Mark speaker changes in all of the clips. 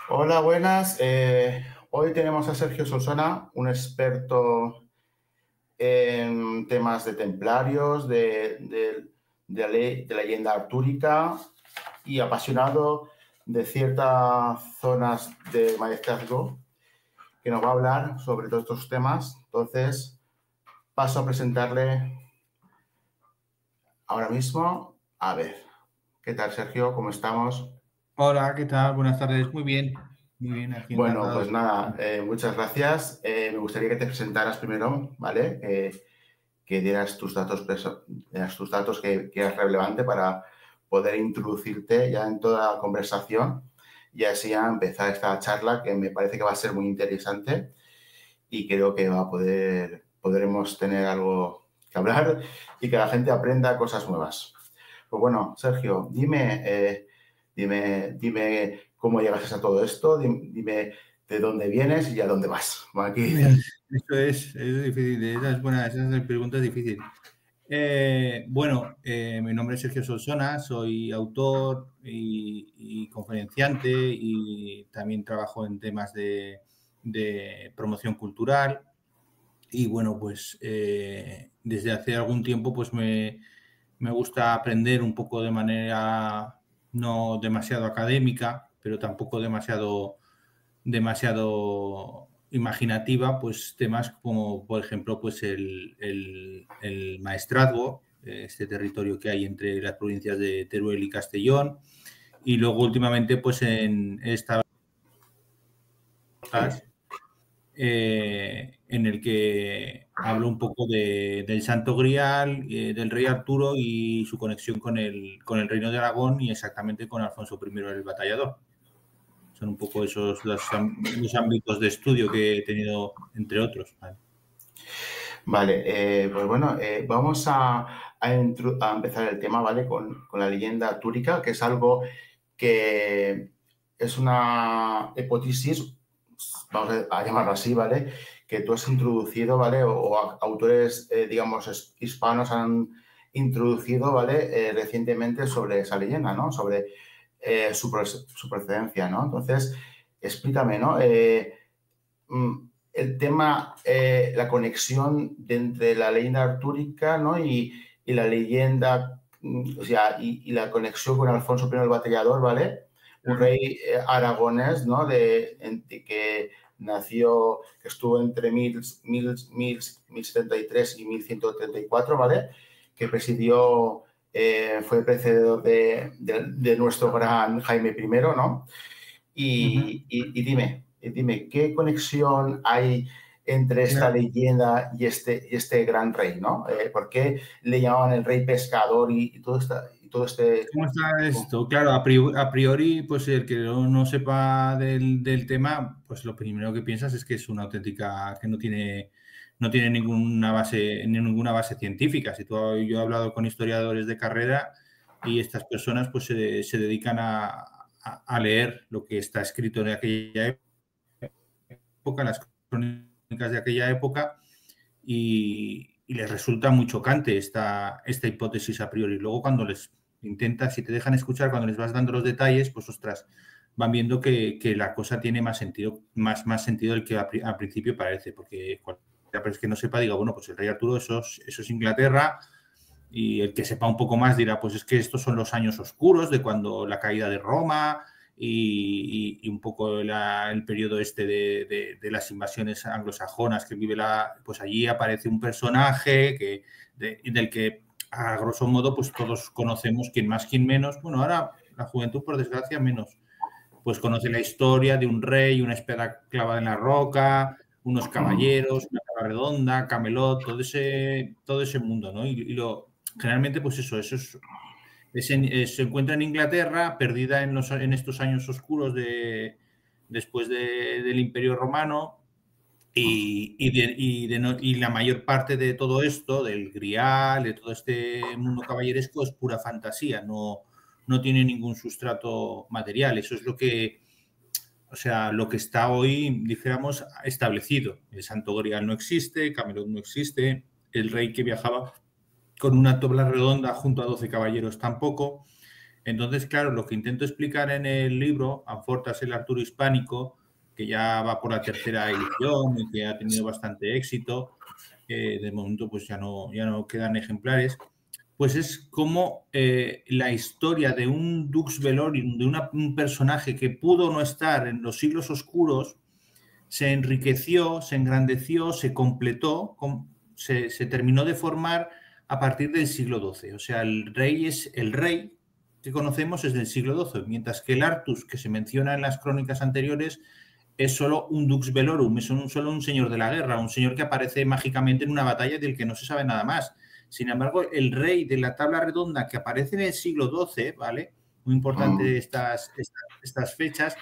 Speaker 1: Hola, buenas. Hoy tenemos a Sergio Solsona, un experto en temas de templarios, de leyenda artúrica y apasionado de ciertas zonas de maestrazgo, que nos va a hablar sobre todos estos temas. Entonces, paso a presentarle ahora mismo. A ver, ¿qué tal, Sergio? ¿Cómo estamos?
Speaker 2: Hola, ¿qué tal? Buenas tardes. Muy bien, aquí
Speaker 1: Bueno, pues
Speaker 2: encantado.
Speaker 1: nada, muchas gracias. Me gustaría que te presentaras primero, ¿vale? Que dieras dieras tus datos que es relevante para poder introducirte ya en toda la conversación y así a empezar esta charla que me parece que va a ser muy interesante y creo que podremos tener algo que hablar y que la gente aprenda cosas nuevas. Pues bueno, Sergio, dime cómo llegas a todo esto, dime de dónde vienes y a dónde vas. Aquí.
Speaker 2: Bien, eso es difícil, esa pregunta es difícil. Mi nombre es Sergio Solsona, soy autor y conferenciante y también trabajo en temas de promoción cultural. Y bueno, pues desde hace algún tiempo pues me gusta aprender un poco de manera no demasiado académica, pero tampoco demasiado imaginativa, pues temas como, por ejemplo, pues el maestrazgo, este territorio que hay entre las provincias de Teruel y Castellón, y luego últimamente pues he estado
Speaker 1: Sí.
Speaker 2: en el que hablo un poco del Santo Grial, del rey Arturo y su conexión con el Reino de Aragón y exactamente con Alfonso I el Batallador. Son un poco esos los ámbitos de estudio que he tenido, entre otros. ¿Vale?
Speaker 1: Vale, pues bueno, vamos a empezar el tema, ¿vale? Con la leyenda artúrica, que es algo que es una hipótesis, vamos a llamarlo así, ¿vale? Que tú has introducido, ¿vale? Autores, digamos, hispanos han introducido, ¿vale? Recientemente sobre esa leyenda, ¿no? Sobre su procedencia, ¿no? Entonces, explícame, ¿no? El tema, la conexión entre la leyenda artúrica, ¿no? Y la leyenda, o sea, y la conexión con Alfonso I el Batallador, ¿vale? Un
Speaker 2: Claro.
Speaker 1: rey aragonés, ¿no? Que nació, que estuvo entre 1073 y 1134, ¿vale? Que presidió, fue precededor de nuestro gran Jaime I, ¿no?
Speaker 2: Ujú.
Speaker 1: Y dime, ¿qué conexión hay entre esta
Speaker 2: Claro.
Speaker 1: leyenda y este gran rey, ¿no? ¿Por qué le llamaban el rey pescador y todo este...
Speaker 2: ¿Cómo está esto? Claro, a priori, pues el que no sepa del tema, pues lo primero que piensas es que es una auténtica, que no tiene ninguna base científica. Yo he hablado con historiadores de carrera y estas personas pues se dedican a leer lo que está escrito en aquella época, las crónicas de aquella época, y les resulta muy chocante esta hipótesis a priori. Luego, cuando les intentas, si te dejan escuchar, cuando les vas dando los detalles, pues ostras, van viendo que la cosa tiene más sentido, más sentido del que al principio parece, porque cualquiera que no sepa diga, bueno, pues el rey Arturo, eso es Inglaterra, y el que sepa un poco más dirá, pues es que estos son los años oscuros de cuando la caída de Roma y un poco el periodo este de las invasiones anglosajonas que vive pues allí aparece un personaje del que a grosso modo pues todos conocemos, quien más, quien menos. Bueno, ahora la juventud por desgracia menos, pues conoce la historia de un rey, una espada clavada en la roca, unos caballeros, una cama redonda, Camelot, todo ese mundo, ¿no? Generalmente, pues eso se encuentra en Inglaterra, perdida en estos años oscuros después del Imperio Romano, y la mayor parte de todo esto, del Grial, de todo este mundo caballeresco, es pura fantasía, no tiene ningún sustrato material. Eso es lo que está hoy, dijéramos, establecido. El Santo Grial no existe, Camelot no existe, el rey que viajaba con una tabla redonda junto a 12 caballeros tampoco. Entonces, claro, lo que intento explicar en el libro, Amfortas, el Arturo hispánico, que ya va por la tercera edición y que ha tenido bastante éxito, de momento pues ya no quedan ejemplares, pues es como la historia de un Dux Velorum, de un personaje que pudo no estar en los siglos oscuros, se enriqueció, se engrandeció, se completó, se terminó de formar a partir del siglo XII. O sea, el rey que conocemos es del siglo XII, mientras que el Artus, que se menciona en las crónicas anteriores, es solo un Dux Velorum, es solo un señor de la guerra, un señor que aparece mágicamente en una batalla del que no se sabe nada más. Sin embargo, el rey de la tabla redonda que aparece en el siglo XII, ¿vale? Muy importante estas fechas,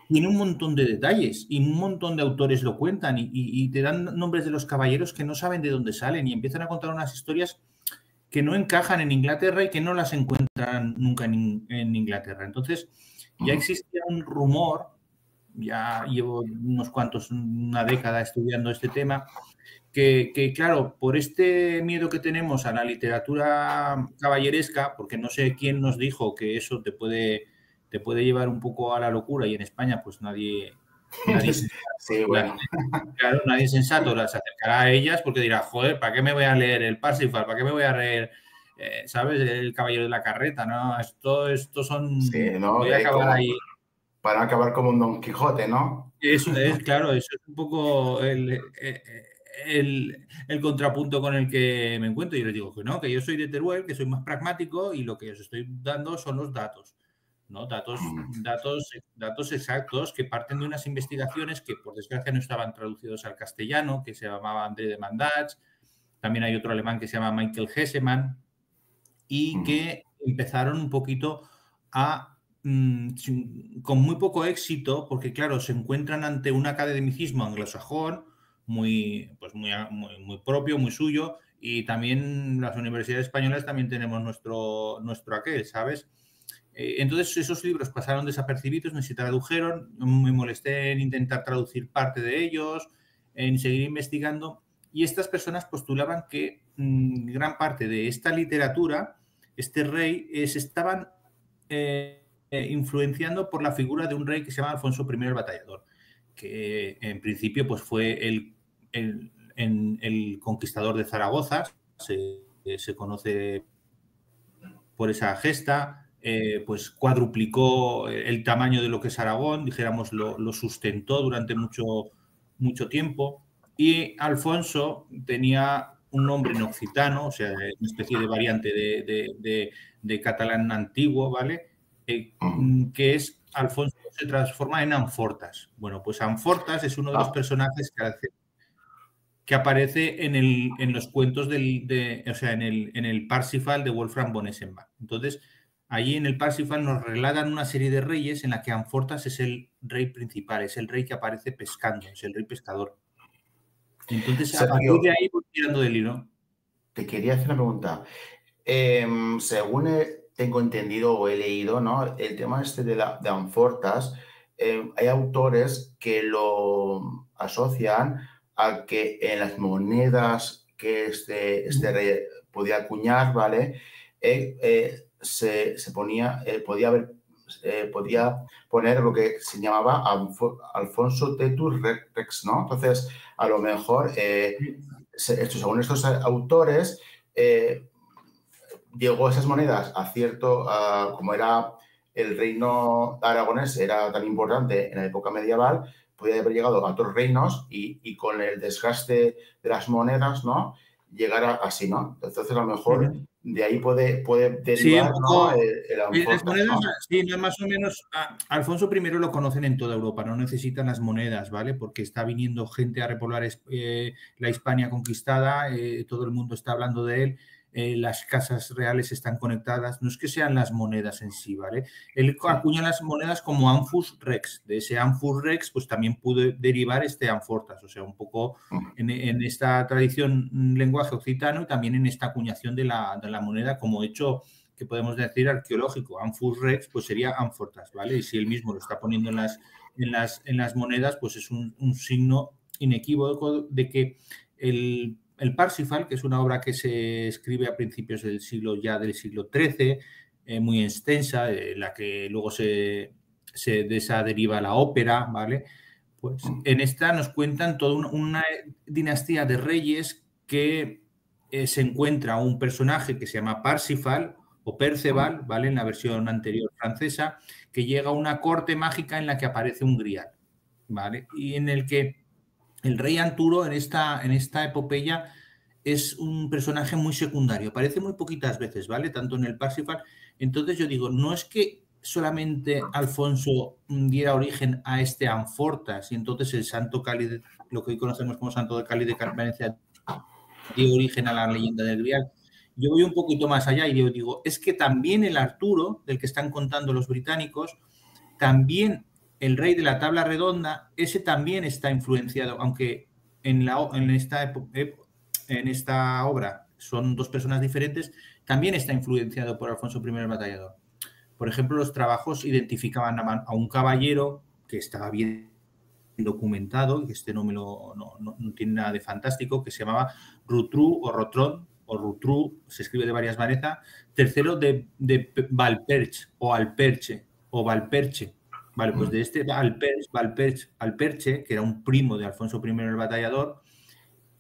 Speaker 2: tiene un montón de detalles y un montón de autores lo cuentan y te dan nombres de los caballeros que no saben de dónde salen y empiezan a contar unas historias que no encajan en Inglaterra y que no las encuentran nunca en Inglaterra. Entonces, ya existía un rumor, ya llevo una década estudiando este tema, que claro, por este miedo que tenemos a la literatura caballeresca, porque no sé quién nos dijo que eso te puede llevar un poco a la locura, y en España pues nadie
Speaker 1: Sí, bueno.
Speaker 2: claro, nadie sensato las acercará a ellas porque dirá, joder, ¿para qué me voy a leer el Parsifal? ¿Para qué me voy a leer, sabes, el Caballero de la Carreta? ¿No? Esto son...
Speaker 1: Sí, ¿no?
Speaker 2: Voy a acabar ahí.
Speaker 1: Para acabar como un Don Quijote, ¿no?
Speaker 2: Eso es, claro, eso es un poco el contrapunto con el que me encuentro. Yo les digo que no, que yo soy de Teruel, que soy más pragmático y lo que os estoy dando son los datos, ¿no? Datos exactos que parten de unas investigaciones que, por desgracia, no estaban traducidos al castellano, que se llamaba André de Mandats. También hay otro alemán que se llama Michael Hessemann y que empezaron un poquito a con muy poco éxito, porque claro, se encuentran ante un academicismo anglosajón muy propio, muy suyo, y también las universidades españolas también tenemos nuestro aquel, ¿sabes? Entonces esos libros pasaron desapercibidos, ni se tradujeron, me molesté en intentar traducir parte de ellos, en seguir investigando, y estas personas postulaban que gran parte de esta literatura, este rey, se estaban influenciando por la figura de un rey que se llama Alfonso I el Batallador, que en principio pues, fue el conquistador de Zaragoza, se conoce por esa gesta, pues cuadruplicó el tamaño de lo que es Aragón, dijéramos, lo sustentó durante mucho tiempo, y Alfonso tenía un nombre en occitano, o sea, una especie de variante de catalán antiguo, ¿vale? Que es Alfonso se transforma en Amfortas. Bueno, pues Amfortas es uno de los personajes que aparece en los cuentos o sea, en el Parsifal de Wolfram von Eschenbach. Entonces, allí en el Parsifal nos relatan una serie de reyes en la que Amfortas es el rey principal, es el rey que aparece pescando, es el rey pescador. Entonces, a partir de ahí voy tirando del hilo.
Speaker 1: Te quería hacer una pregunta. Según tengo entendido o he leído, ¿no? El tema este de Amfortas, hay autores que lo asocian a que en las monedas que este rey podía acuñar, ¿vale? Se ponía, podía poner lo que se llamaba Alfonso Tetur Rex, ¿no? Entonces, a lo mejor, según estos autores, llegó esas monedas a como era el reino aragonés, era tan importante en la época medieval, podía haber llegado a otros reinos y con el desgaste de las monedas, ¿no? Llegar así, ¿no? Entonces, a lo mejor de ahí puede derivar,
Speaker 2: sí,
Speaker 1: ¿no? El Amfortas,
Speaker 2: las monedas,
Speaker 1: ¿no?
Speaker 2: sí, más o menos. Alfonso I lo conocen en toda Europa, no necesitan las monedas, ¿vale? Porque está viniendo gente a repoblar la Hispania conquistada, todo el mundo está hablando de él, las casas reales están conectadas, no es que sean las monedas en sí, ¿vale? Él acuña las monedas como Anfus Rex, de ese Anfus Rex pues también pudo derivar este Amfortas, o sea, un poco en esta tradición lenguaje occitano y también en esta acuñación de la moneda como hecho que podemos decir arqueológico. Anfus Rex pues sería Amfortas, ¿vale? Y si él mismo lo está poniendo en las monedas, pues es un signo inequívoco de que el Parsifal, que es una obra que se escribe a principios del siglo XIII, muy extensa, la que luego de esa deriva la ópera, ¿vale? Pues en esta nos cuentan toda una dinastía de reyes que se encuentra un personaje que se llama Parsifal o Perceval, ¿vale? En la versión anterior francesa, que llega a una corte mágica en la que aparece un grial, ¿vale? Y en el que el rey Arturo en esta epopeya es un personaje muy secundario, aparece muy poquitas veces, ¿vale? Tanto en el Parsifal. Entonces yo digo, no es que solamente Alfonso diera origen a este Anfortas y entonces el Santo Cáliz, lo que hoy conocemos como Santo de Cáliz de Valencia, dio origen a la leyenda del Grial. Yo voy un poquito más allá y yo digo, es que también el Arturo, del que están contando los británicos, también el rey de la tabla redonda, ese también está influenciado, aunque en esta obra son dos personas diferentes, también está influenciado por Alfonso I el Batallador. Por ejemplo, los trabajos identificaban a un caballero que estaba bien documentado, que este no tiene nada de fantástico, que se llamaba Rutru o Rotron, o Rutru, se escribe de varias maneras, tercero de Valperche o Alperche o Valperche. Vale, pues de este Alperche, que era un primo de Alfonso I el Batallador,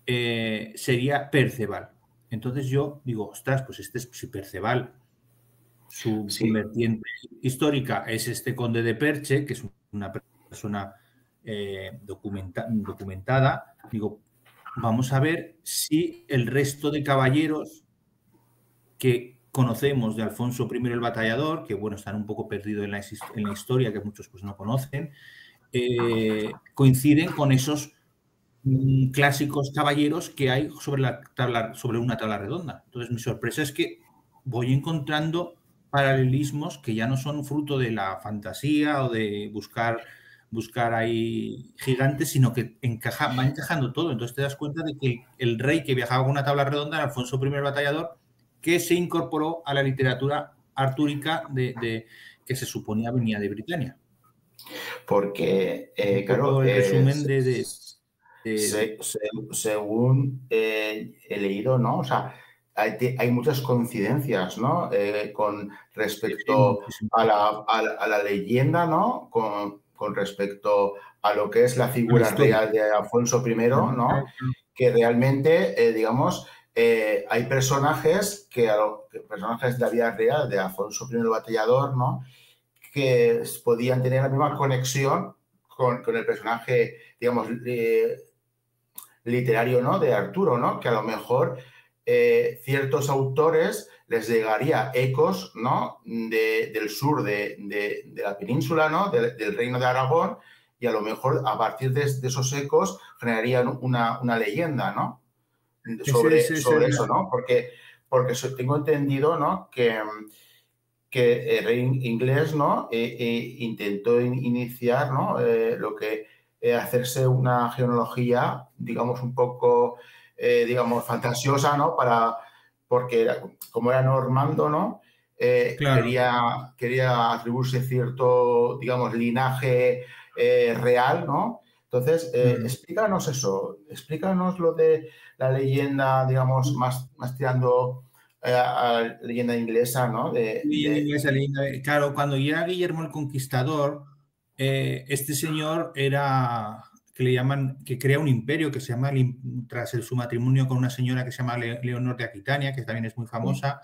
Speaker 2: sería Perceval. Entonces yo digo, ostras, pues si Perceval, su vertiente histórica es este conde de Perche, que es una persona documentada, digo, vamos a ver si el resto de caballeros que conocemos de Alfonso I el Batallador, que bueno, están un poco perdidos en la historia, que muchos pues no conocen, coinciden con esos clásicos caballeros que hay sobre una tabla redonda. Entonces, mi sorpresa es que voy encontrando paralelismos que ya no son fruto de la fantasía o de buscar ahí gigantes, sino que va encajando todo. Entonces te das cuenta de que el rey que viajaba con una tabla redonda era Alfonso I el Batallador, que se incorporó a la literatura artúrica que se suponía venía de Britania.
Speaker 1: Porque, claro,
Speaker 2: el resumen
Speaker 1: según he leído, ¿no? O sea, hay muchas coincidencias, ¿no? Con respecto a la leyenda, ¿no? Con respecto a lo que es la figura real de Alfonso I, ¿no? Que realmente, digamos, hay personajes personajes de la vida real de Alfonso I el Batallador, ¿no? Que podían tener la misma conexión con el personaje, digamos, literario, ¿no? De Arturo, ¿no? Que a lo mejor ciertos autores les llegaría ecos, ¿no? Del sur de la península, ¿no? Del reino de Aragón, y a lo mejor a partir de esos ecos generarían una leyenda, ¿no? Sobre eso, ¿no? Porque tengo entendido, ¿no? Que el rey inglés, ¿no? Intentó iniciar, ¿no? Lo que hacerse una genealogía, digamos, un poco, digamos, fantasiosa, ¿no? Porque como era normando, ¿no? Claro. quería atribuirse cierto, digamos, linaje real, ¿no? Entonces, explícanos eso, explícanos lo de la leyenda, digamos, más tirando a leyenda inglesa, ¿no?
Speaker 2: Inglesa, claro, cuando llega Guillermo el Conquistador, este señor que crea un imperio que se llama, tras su matrimonio con una señora que se llama Leonor de Aquitania, que también es muy famosa,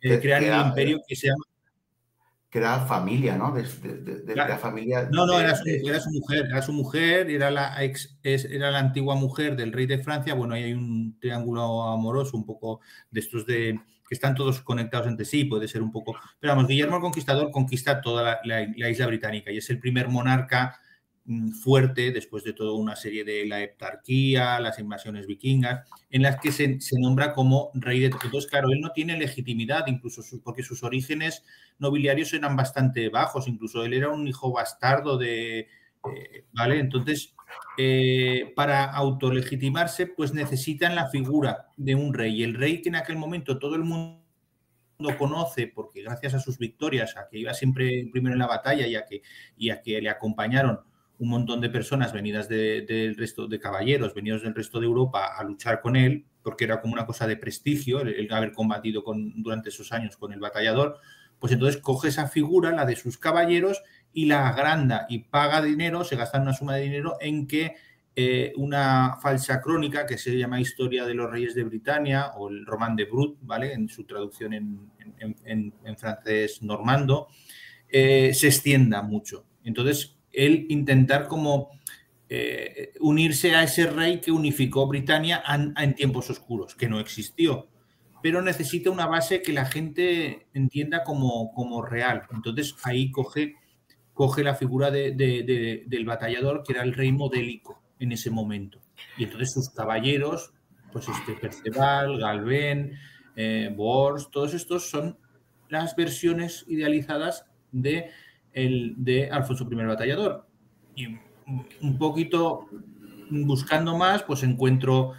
Speaker 2: crean el imperio que se llama...
Speaker 1: Que era familia, ¿no? La familia...
Speaker 2: No, era su mujer, era la antigua mujer del rey de Francia. Bueno, ahí hay un triángulo amoroso un poco de estos que están todos conectados entre sí, puede ser un poco... Pero vamos, Guillermo el Conquistador conquista toda la isla británica y es el primer monarca fuerte después de toda una serie de la heptarquía, las invasiones vikingas, en las que se nombra como rey de... Entonces, claro, él no tiene legitimidad, incluso porque sus orígenes nobiliarios eran bastante bajos, incluso él era un hijo bastardo ¿vale? Entonces, para autolegitimarse, pues necesitan la figura de un rey. Y el rey que en aquel momento todo el mundo conoce, porque gracias a sus victorias, a que iba siempre primero en la batalla y a que le acompañaron un montón de personas venidas del resto de caballeros, venidos del resto de Europa a luchar con él, porque era como una cosa de prestigio el haber combatido durante esos años con el batallador, Pues entonces coge esa figura, la de sus caballeros, y la agranda y paga dinero, se gasta una suma de dinero en que una falsa crónica que se llama Historia de los Reyes de Britania o el Roman de Brut, ¿vale? En su traducción en francés normando, se extienda mucho. Entonces, él intentar como unirse a ese rey que unificó Britania en tiempos oscuros, que no existió, pero necesita una base que la gente entienda como real. Entonces, ahí coge la figura del batallador, que era el rey modélico en ese momento. Y entonces sus caballeros, pues Perceval, Galvén, Bors, todos estos son las versiones idealizadas de Alfonso I Batallador. Y un poquito buscando más, pues encuentro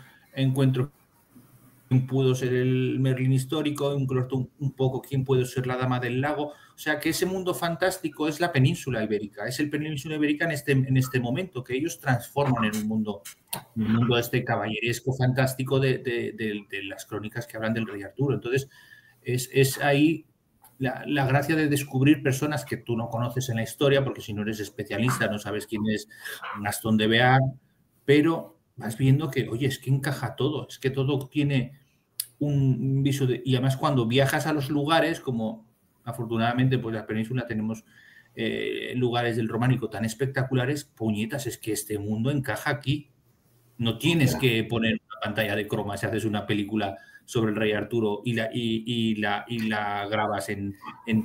Speaker 2: quién pudo ser el Merlín histórico, un poco quién puede ser la Dama del Lago. O sea, que ese mundo fantástico es la península ibérica, es el península ibérica en este momento, que ellos transforman en un mundo este caballeresco fantástico de las crónicas que hablan del rey Arturo. Entonces, es ahí la gracia de descubrir personas que tú no conoces en la historia, porque si no eres especialista no sabes quién es Gastón de Bear, pero vas viendo que, oye, es que encaja todo, es que todo tiene un viso y además cuando viajas a los lugares, como afortunadamente pues la península tenemos lugares del románico tan espectaculares, puñetas, es que este mundo encaja aquí. No tienes que poner una pantalla de croma si haces una película sobre el rey Arturo y la grabas en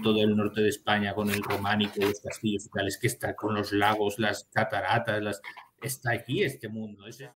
Speaker 2: todo el norte de España con el románico, los castillos y tal. Es que está con los lagos, las cataratas, está aquí este mundo.